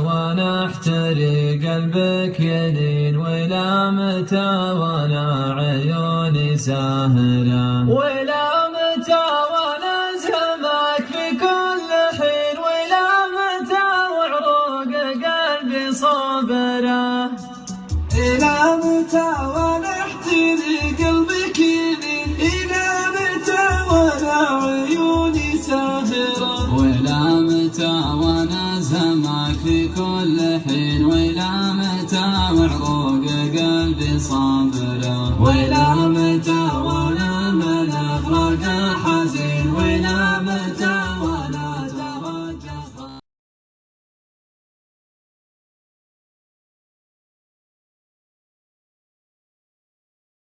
وانا احتري قلبك يلين، ولا متى وانا عيوني ساهرة، ولا متى وانا زمك في كل حين، ولا متى وعروق قلبي صابرة. إلى متى وانا احتري قلبك يلين، إلى متى وانا عيوني ساهرة، ولا متى وانا زمك في كل حين، ولا متى وعروق قلبي صابرة، ولا